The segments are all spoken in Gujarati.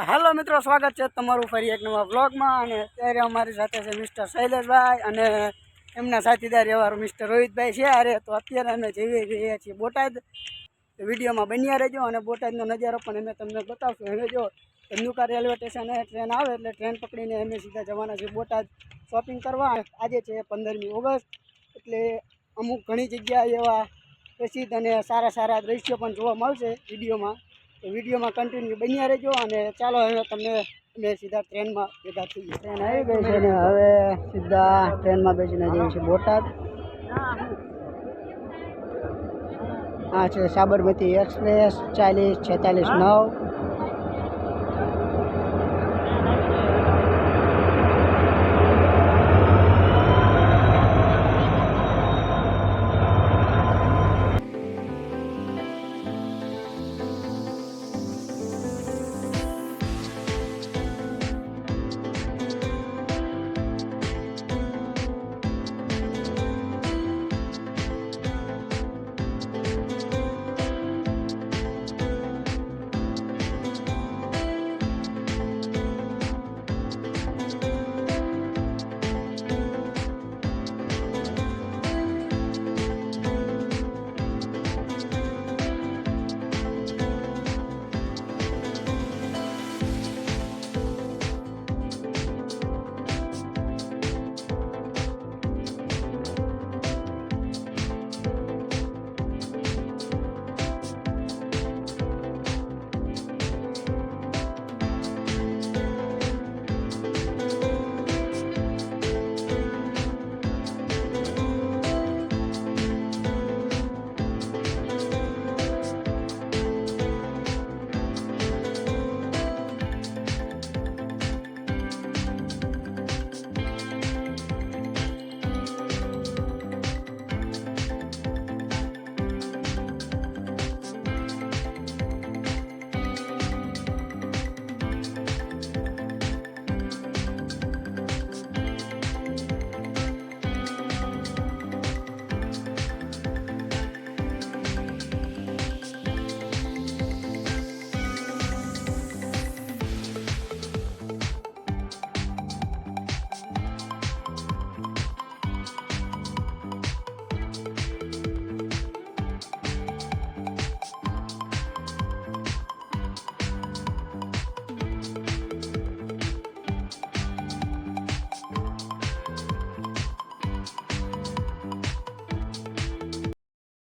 હેલો મિત્રો, સ્વાગત છે તમારું ફરી એક નવા બ્લોગમાં। અને અત્યારે અમારી સાથે છે મિસ્ટર શૈલેષભાઈ અને એમના સાથીદાર એવા મિસ્ટર રોહિતભાઈ છે। અરે તો અત્યારે અમે જઈ રહ્યા છીએ બોટાદ। તો વિડીયોમાં બન્યા રહેજો અને બોટાદનો નજારો પણ અમે તમને બતાવશું। હવે જો ધંધુકા રેલવે સ્ટેશને ટ્રેન આવે એટલે ટ્રેન પકડીને અમે સીધા જવાના છીએ બોટાદ શોપિંગ કરવા। આજે છે 15મી ઓગસ્ટ, એટલે અમુક ઘણી જગ્યાએ એવા પ્રસિદ્ધ અને સારા સારા દ્રશ્યો પણ જોવા મળશે વિડીયોમાં। તો વિડીયોમાં કન્ટિન્યુ બન્યા રહેજો અને ચાલો હવે તમને અમે સીધા ટ્રેનમાં ભેગા થઈએ। ટ્રેન આવી ગઈ છે ને હવે સીધા ટ્રેનમાં બેસીને જઈએ છીએ બોટાદ। આ છે સાબરમતી એક્સપ્રેસ 4046-9।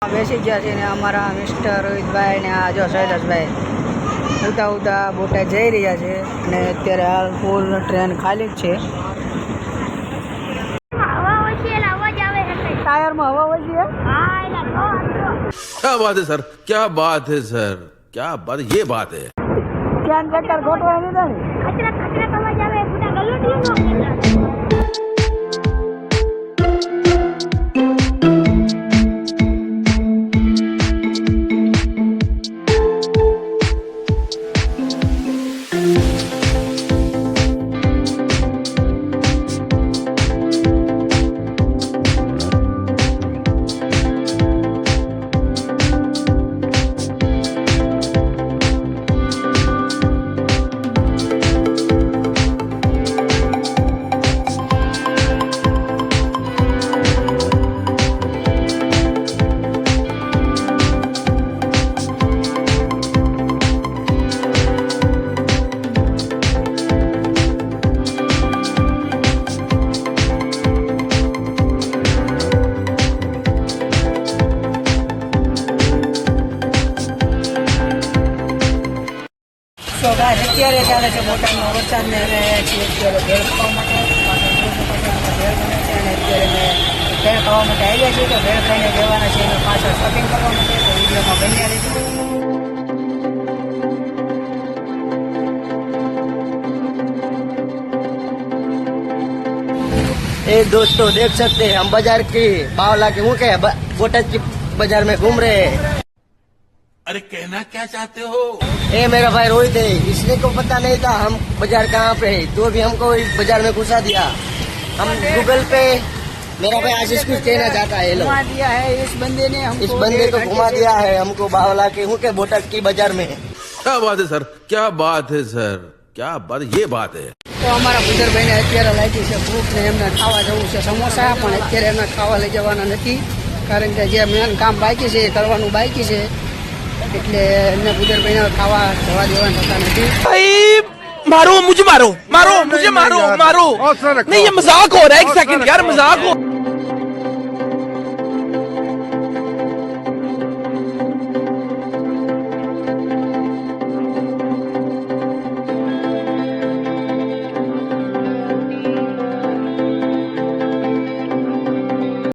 બેસી ગયા છે ને અમારા મિસ્ટર રોહિતભાઈ ને આ જો શૈલેષભાઈ ઉતા ઉતા બોટાદ જઈ રહ્યા છે અને અત્યારે હાલ ફૂલ ટ્રેન ખાલી જ છે। ટાયરમાં હવા હોય છે। क्या बात है सर, क्या बात है सर, क्या बात, ये बात है। ધ્યાન ચક્કર ગોઠવા દીધા ને તો ગાય અત્યારે ચાલે છે બોટાદનો વરસાદ ને અમે છીએ અત્યારે ભેળ ખાવા માટે ભેળ બને છે અને અત્યારે અમે ભેળ ખાવા માટે આવ્યા છીએ। તો ભેળ ખાઈને જવાના છે અને પાછળ શોપિંગ કરવા માટે। તો વિડીયોમાં બન્યા રહેજો। ए दोस्तों देख सकते हैं हम बाजार की बावला के मुँह के बोटाद की बाजार में घूम रहे हैं। अरे कहना क्या चाहते हो? ए मेरा भाई रोहित है, इसने को पता नहीं था हम बाजार कहाँ पे है, तो भी हमको इस बाजार में घुसा दिया। हम गूगल पे मेरा भाई आशीष कुछ कहना चाहता है। घुमा दिया है इस बंदे ने हमको, इस बंदे को घुमा दिया है हमको बावला के हूँ के बोटाद की बाजार में। क्या बात है सर, क्या बात है सर, क्या बात, ये बात है. તો અમારા ભૂદરભાઈને અત્યારે લાગી છે ભૂખ ને એમને ખાવા જવું છે સમોસા, પણ અત્યારે એમને ખાવા લઈ જવાના નથી, કારણ કે જે મેન કામ બાકી છે એ કરવાનું બાકી છે, એટલે એમને ભૂદરભાઈને ખાવા જવા દેવાના થતા નથી. मारो मुझे, मारो मारो मुझे, मारो मारो नहीं, ये मजाक हो रहा है. एक सेकंड यार, मजाक हो